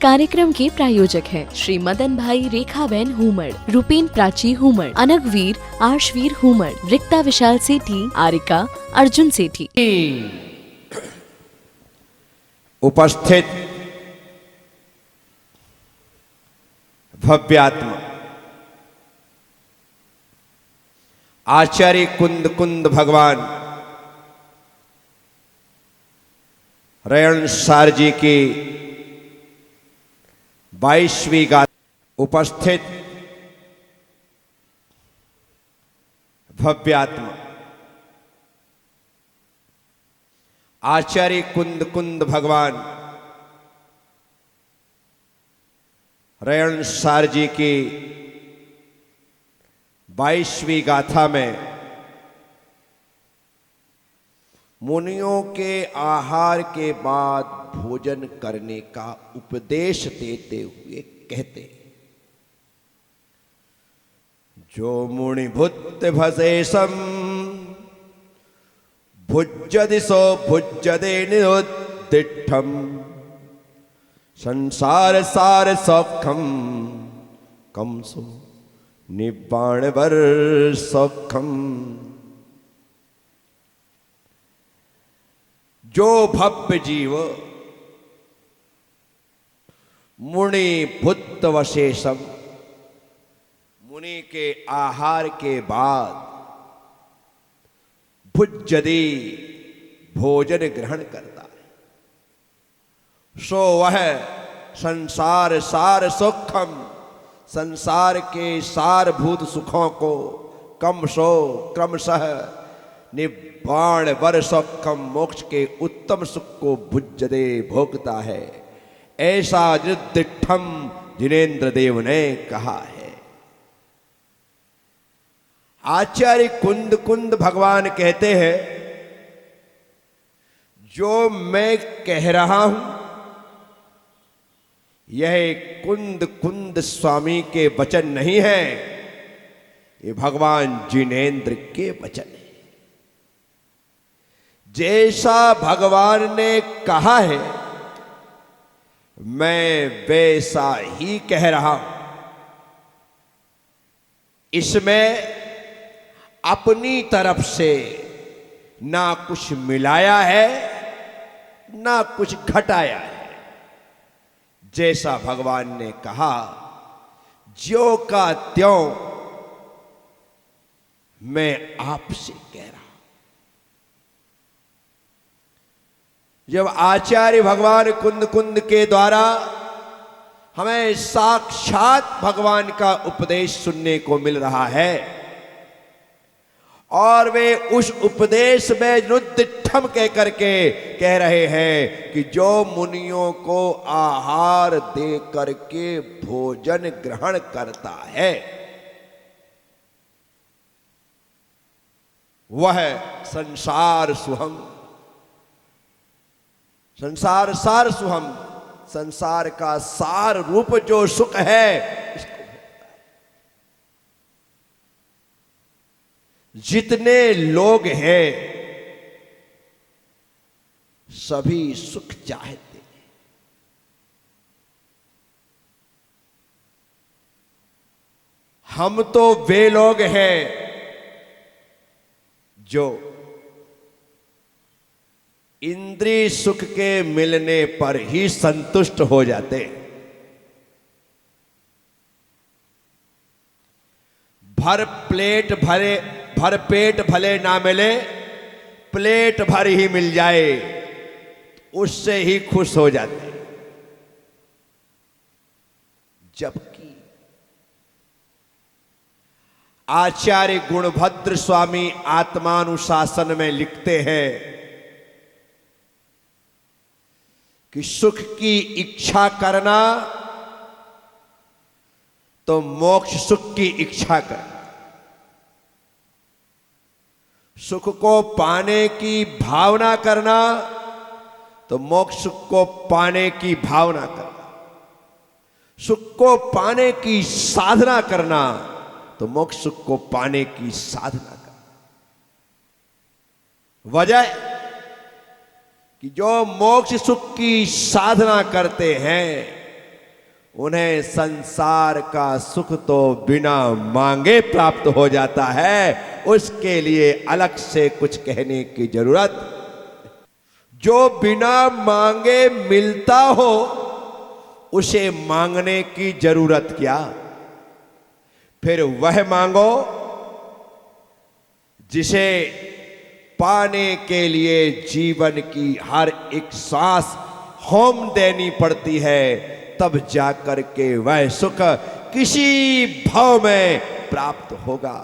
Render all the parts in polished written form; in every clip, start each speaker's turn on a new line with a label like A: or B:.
A: कार्यक्रम के प्रायोजक हैं श्री मदन भाई रेखाबेन हुमड़, रूपेन प्राची हुमड़, अनगवीर आर्शवीर हुमड़, रिक्ता विशाल सेठी, आरिका अर्जुन सेठी।
B: उपस्थित भव्यात्मा आचार्य कुंद कुंद भगवान रयन सार जी की 22वीं गाथा। उपस्थित भव्यात्मा आचार्य कुंद कुंद भगवान रयन सार जी की 22वीं गाथा में मुनियों के आहार के बाद भोजन करने का उपदेश देते हुए कहते, जो मुनि भुत भसेशम भुज्यति सो भुज्यते निरुद्दिठम संसार सार सौखम कमसो निब्बाण वर सौखम। जो भव्य जीव मुनि भुत वशेषम मुनि के आहार के बाद भुज्यति भोजन ग्रहण करता है, सो वह संसार सार सुखम संसार के सारभूत सुखों को कमशो क्रमशः निब्बाण वर सुखम मोक्ष के उत्तम सुख को भुज्यते भोगता है, ऐसा निरुद्दिठम जिनेन्द्र देव ने कहा है। आचार्य कुंद कुंद भगवान कहते हैं, जो मैं कह रहा हूं यह कुंद कुंद स्वामी के वचन नहीं है, ये भगवान जिनेन्द्र के वचन है। जैसा भगवान ने कहा है मैं वैसा ही कह रहा हूं, इसमें अपनी तरफ से ना कुछ मिलाया है ना कुछ घटाया है। जैसा भगवान ने कहा ज्यों का त्यों मैं आपसे कह रहा हूं। जब आचार्य भगवान कुंद कुंद के द्वारा हमें साक्षात भगवान का उपदेश सुनने को मिल रहा है और वे उस उपदेश में निरुद्दिठम कह करके कह रहे हैं कि जो मुनियों को आहार दे करके भोजन ग्रहण करता है वह संसार सुहम संसार सार सुहम संसार का सार रूप जो सुख है इसको जितने लोग हैं सभी सुख चाहते हैं। हम तो वे लोग हैं जो इंद्रिय सुख के मिलने पर ही संतुष्ट हो जाते हैं। भर पेट भले ना मिले, प्लेट भर ही मिल जाए उससे ही खुश हो जाते हैं। जबकि आचार्य गुणभद्र स्वामी आत्मानुशासन में लिखते हैं कि सुख की इच्छा करना तो मोक्ष सुख की इच्छा करना, सुख को पाने की भावना करना तो मोक्ष सुख को पाने की भावना करना, सुख को पाने की साधना करना तो मोक्ष सुख को पाने की साधना करना। वजह कि जो मोक्ष सुख की साधना करते हैं उन्हें संसार का सुख तो बिना मांगे प्राप्त हो जाता है, उसके लिए अलग से कुछ कहने की जरूरत। जो बिना मांगे मिलता हो उसे मांगने की जरूरत क्या। फिर वह मांगो जिसे पाने के लिए जीवन की हर एक सांस होम देनी पड़ती है, तब जाकर के वह सुख किसी भाव में प्राप्त होगा।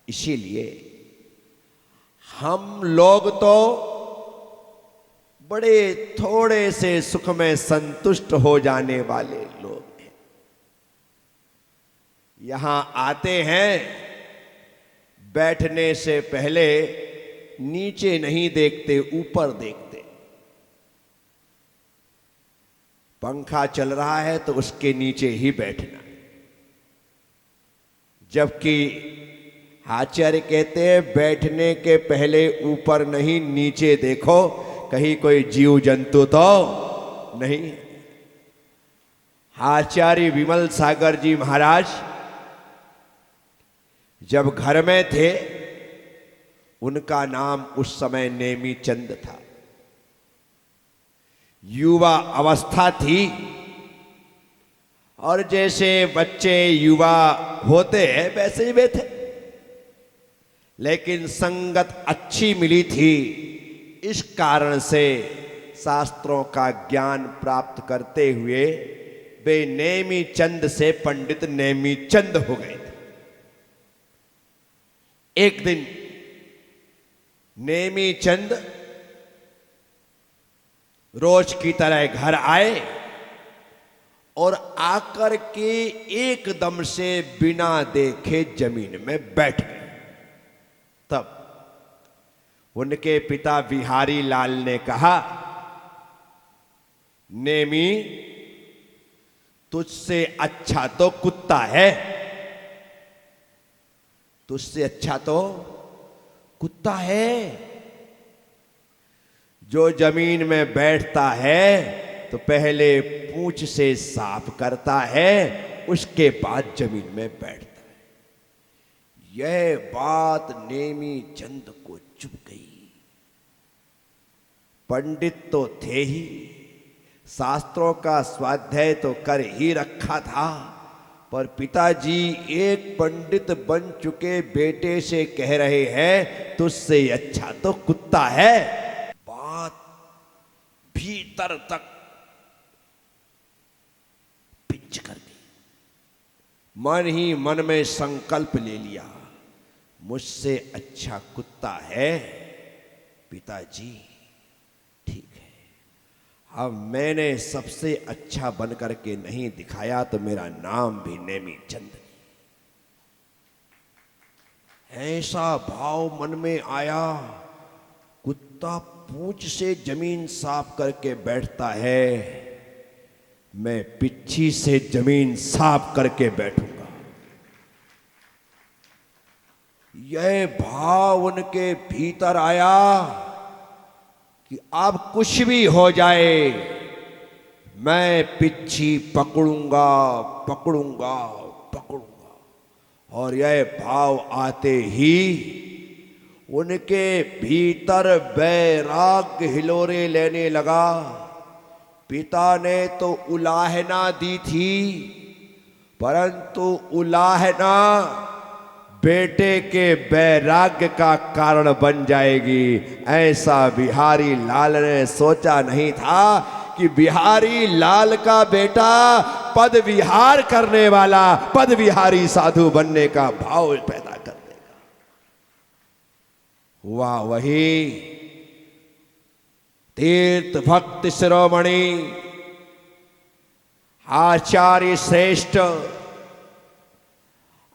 B: इसीलिए हम लोग तो बड़े थोड़े से सुख में संतुष्ट हो जाने वाले लोग हैं। यहां आते हैं, बैठने से पहले नीचे नहीं देखते, ऊपर देखते। पंखा चल रहा है तो उसके नीचे ही बैठना। जबकि आचार्य कहते हैं बैठने के पहले ऊपर नहीं नीचे देखो, कहीं कोई जीव जंतु तो नहीं। आचार्य विमल सागर जी महाराज जब घर में थे, उनका नाम उस समय नेमी चंद था। युवा अवस्था थी, और जैसे बच्चे युवा होते हैं वैसे ही वे थे। लेकिन संगत अच्छी मिली थी, इस कारण से शास्त्रों का ज्ञान प्राप्त करते हुए वे नेमी चंद से पंडित नेमी चंद हो गए थे। एक दिन नेमी चंद रोज की तरह घर आए और आकर के एकदम से बिना देखे जमीन में बैठ गए। तब उनके पिता बिहारी लाल ने कहा, नेमी तुझसे अच्छा तो कुत्ता है, तुझसे अच्छा तो कुत्ता है। जो जमीन में बैठता है तो पहले पूंछ से साफ करता है, उसके बाद जमीन में बैठता है। यह बात नेमी चंद को चुभ गई। पंडित तो थे ही, शास्त्रों का स्वाध्याय तो कर ही रखा था, पर पिताजी एक पंडित बन चुके बेटे से कह रहे हैं तुझसे अच्छा तो कुत्ता है। भीतर तक पिंच कर दी। मन ही मन में संकल्प ले लिया, मुझसे अच्छा कुत्ता है पिताजी, ठीक है। अब मैंने सबसे अच्छा बन करके नहीं दिखाया तो मेरा नाम भी नेमी चंद। ऐसा भाव मन में आया, कुत्ता पूंछ से जमीन साफ करके बैठता है, मैं पिच्छी से जमीन साफ करके बैठूंगा। यह भाव उनके भीतर आया कि अब कुछ भी हो जाए, मैं पिच्छी पकड़ूंगा पकड़ूंगा पकड़ूंगा। और यह भाव आते ही उनके भीतर वैराग्य हिलोरे लेने लगा। पिता ने तो उलाहना दी थी, परंतु उलाहना बेटे के वैराग्य का कारण बन जाएगी, ऐसा बिहारी लाल ने सोचा नहीं था कि बिहारी लाल का बेटा पद विहार करने वाला, पद विहारी साधु बनने का भाव पैदा कर देगा। हुआ वही तीर्थ भक्त शिरोमणि आचार्य श्रेष्ठ,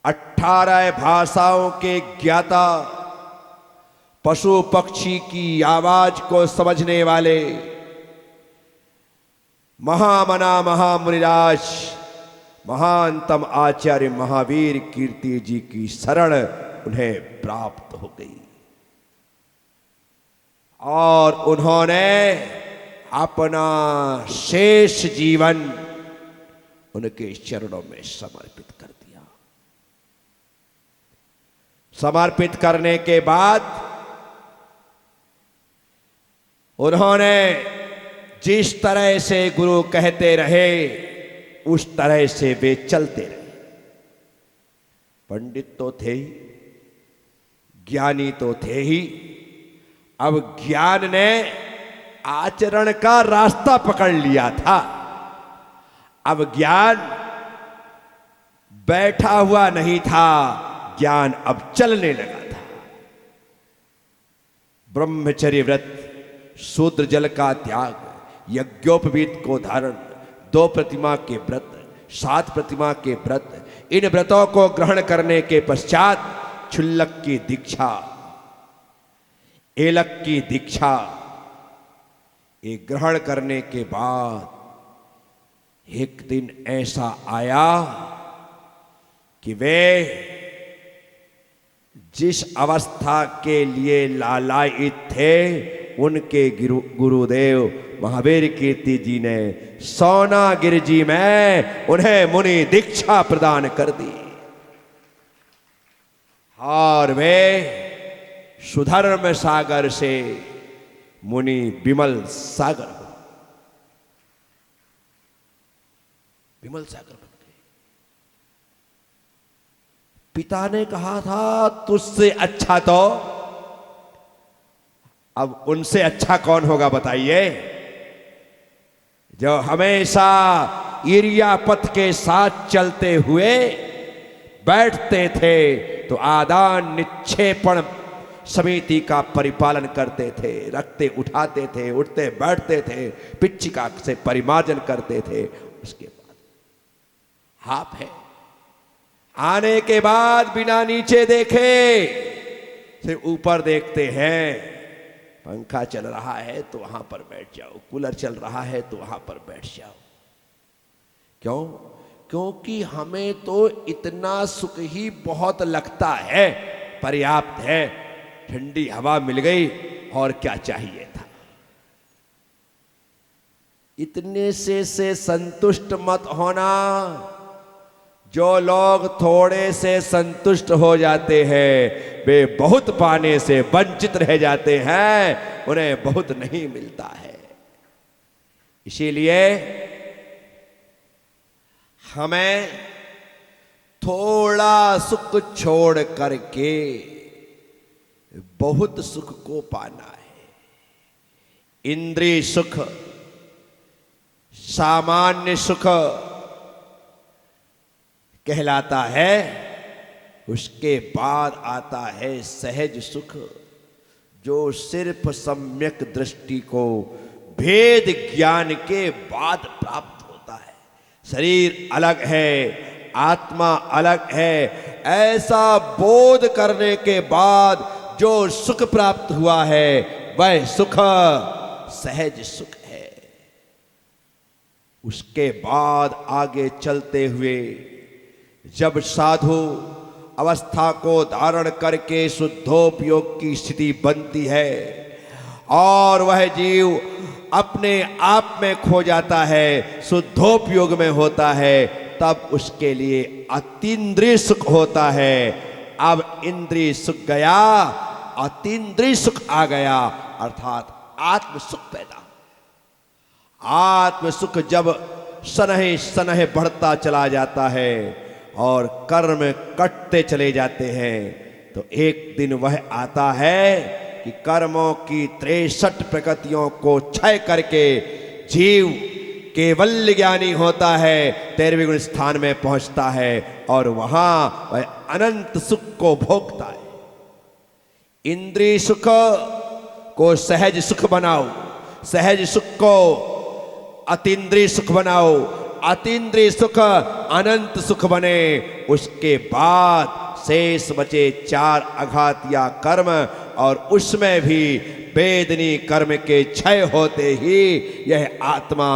B: 18 भाषाओं के ज्ञाता, पशु पक्षी की आवाज को समझने वाले महामना महामुनिराज महानतम आचार्य महावीर कीर्ति जी की शरण उन्हें प्राप्त हो गई और उन्होंने अपना शेष जीवन उनके चरणों में समर्पित कर दिया। समर्पित करने के बाद उन्होंने जिस तरह से गुरु कहते रहे उस तरह से वे चलते रहे। पंडित तो थे ही, ज्ञानी तो थे ही, अब ज्ञान ने आचरण का रास्ता पकड़ लिया था। अब ज्ञान बैठा हुआ नहीं था, ज्ञान अब चलने लगा था। ब्रह्मचर्य व्रत, शूद्र जल का त्याग, यज्ञोपवीत को धारण, 2 प्रतिमा के व्रत, 7 प्रतिमा के व्रत, इन व्रतों को ग्रहण करने के पश्चात क्षुल्लक की दीक्षा, एलक की दीक्षा, ये ग्रहण करने के बाद एक दिन ऐसा आया कि वे जिस अवस्था के लिए लालायित थे उनके गुरुदेव महावीर कीर्ति जी ने सोनागिर जी में उन्हें मुनि दीक्षा प्रदान कर दी और वे सुधर्म सागर से मुनि विमल सागर हो, विमल सागर बन गए। पिता ने कहा था तुझसे अच्छा तो अब उनसे अच्छा कौन होगा बताइए, जो हमेशा इरियापत के साथ चलते हुए बैठते थे तो आदान निक्षेपण समिति का परिपालन करते थे, रखते उठाते थे, उठते बैठते थे, पिच्चिका से परिमार्जन करते थे। उसके बाद हाफ है, आने के बाद बिना नीचे देखे से ऊपर देखते हैं। पंखा चल रहा है तो वहां पर बैठ जाओ, कूलर चल रहा है तो वहां पर बैठ जाओ। क्यों? क्योंकि हमें तो इतना सुख ही बहुत लगता है, पर्याप्त है, ठंडी हवा मिल गई और क्या चाहिए था। इतने से संतुष्ट मत होना। जो लोग थोड़े से संतुष्ट हो जाते हैं वे बहुत पाने से वंचित रह जाते हैं, उन्हें बहुत नहीं मिलता है। इसीलिए हमें थोड़ा सुख छोड़ करके बहुत सुख को पाना है। इंद्रिय सुख, सामान्य सुख कहलाता है, उसके बाद आता है सहज सुख, जो सिर्फ सम्यक दृष्टि को भेद ज्ञान के बाद प्राप्त होता है। शरीर अलग है, आत्मा अलग है, ऐसा बोध करने के बाद जो सुख प्राप्त हुआ है वह सुख सहज सुख है। उसके बाद आगे चलते हुए जब साधु अवस्था को धारण करके शुद्धोपयोग की स्थिति बनती है और वह जीव अपने आप में खो जाता है, शुद्धोपयोग में होता है, तब उसके लिए अतीन्द्रिय सुख होता है। अब इंद्रिय सुख गया, अतीन्द्रिय सुख आ गया, अर्थात आत्म सुख पैदा। आत्म सुख जब सनह सनह बढ़ता चला जाता है और कर्म कटते चले जाते हैं तो एक दिन वह आता है कि कर्मों की 63 प्रकृतियों को क्षय करके जीव केवल ज्ञानी होता है, 13वें गुण स्थान में पहुंचता है और वहां वह अनंत सुख को भोगता है। इंद्रिय सुख को सहज सुख बनाओ, सहज सुख को अतीन्द्रिय सुख बनाओ, अतीन्द्रिय सुख अनंत सुख बने। उसके बाद शेष बचे 4 अघातिया कर्म और उसमें भी वेदनी कर्म के क्षय होते ही यह आत्मा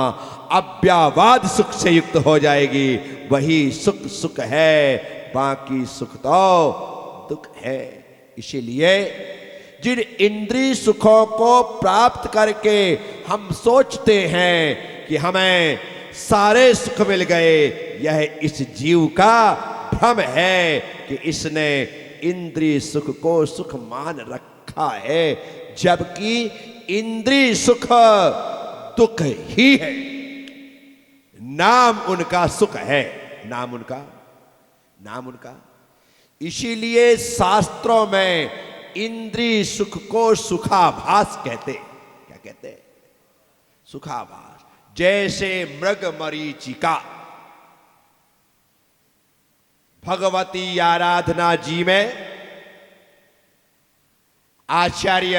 B: अव्यावाद सुख से युक्त हो जाएगी। वही सुख सुख है, बाकी सुख तो दुख है। इसीलिए जिन इंद्रिय सुखों को प्राप्त करके हम सोचते हैं कि हमें सारे सुख मिल गए, यह इस जीव का भ्रम है कि इसने इंद्रिय सुख को सुख मान रखा है, जबकि इंद्रिय सुख दुख ही है। नाम उनका सुख है, नाम उनका। इसीलिए शास्त्रों में इंद्रिय सुख को सुखाभास कहते। क्या कहते? सुखाभास। जैसे मृग मरीचिका, भगवती आराधना जी में आचार्य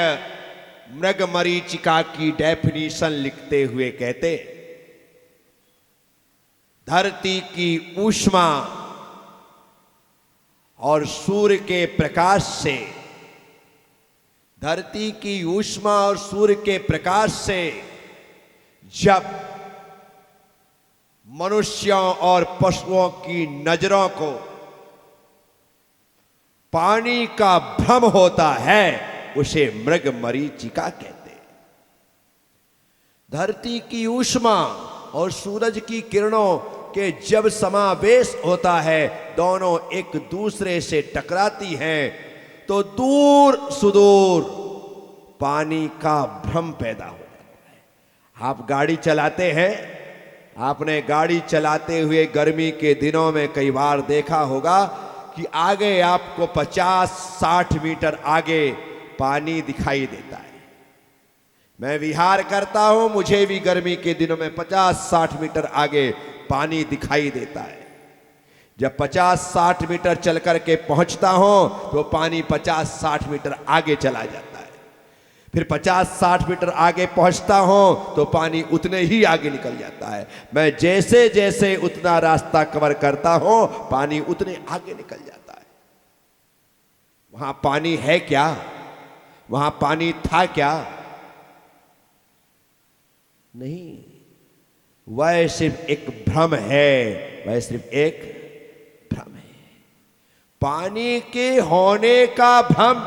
B: मृग मरीचिका की डेफिनेशन लिखते हुए कहते, धरती की ऊष्मा और सूर्य के प्रकाश से, धरती की ऊष्मा और सूर्य के प्रकाश से जब मनुष्यों और पशुओं की नजरों को पानी का भ्रम होता है, उसे मृग मरीचिका कहते हैं। धरती की ऊष्मा और सूरज की किरणों के जब समावेश होता है, दोनों एक दूसरे से टकराती हैं, तो दूर सुदूर पानी का भ्रम पैदा हो जाता है। आप गाड़ी चलाते हैं, आपने गाड़ी चलाते हुए गर्मी के दिनों में कई बार देखा होगा कि आगे आपको 50-60 मीटर आगे पानी दिखाई देता है। मैं विहार करता हूं, मुझे भी गर्मी के दिनों में 50-60 मीटर आगे पानी दिखाई देता है। जब 50-60 मीटर चल करके पहुंचता हूं तो पानी 50-60 मीटर आगे चला जाता है। फिर 50-60 मीटर आगे पहुंचता हूं तो पानी उतने ही आगे निकल जाता है। मैं जैसे जैसे उतना रास्ता कवर करता हूं, पानी उतने आगे निकल जाता है। वहां पानी है क्या? वहां पानी था क्या? नहीं, वह सिर्फ एक भ्रम है, वह सिर्फ एक भ्रम है। पानी के होने का भ्रम,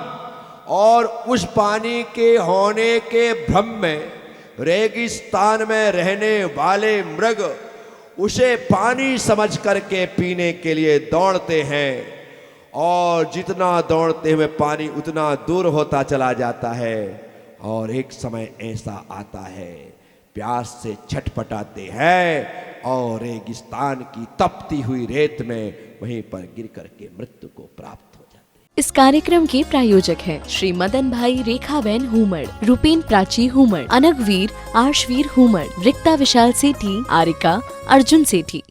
B: और उस पानी के होने के भ्रम में रेगिस्तान में रहने वाले मृग उसे पानी समझ करके पीने के लिए दौड़ते हैं, और जितना दौड़ते हुए पानी उतना दूर होता चला जाता है। और एक समय ऐसा आता है, प्यास से छटपटाते हैं और रेगिस्तान की तपती हुई रेत में वहीं पर गिर करके मृत्यु को प्राप्त हो जाते हैं।
A: इस कार्यक्रम के प्रायोजक हैं श्री मदन भाई रेखाबेन हुमड़, रूपेन प्राची हुमड़, अनगवीर आर्शवीर हुमड़, रिक्ता विशाल सेठी, आरिका अर्जुन सेठी।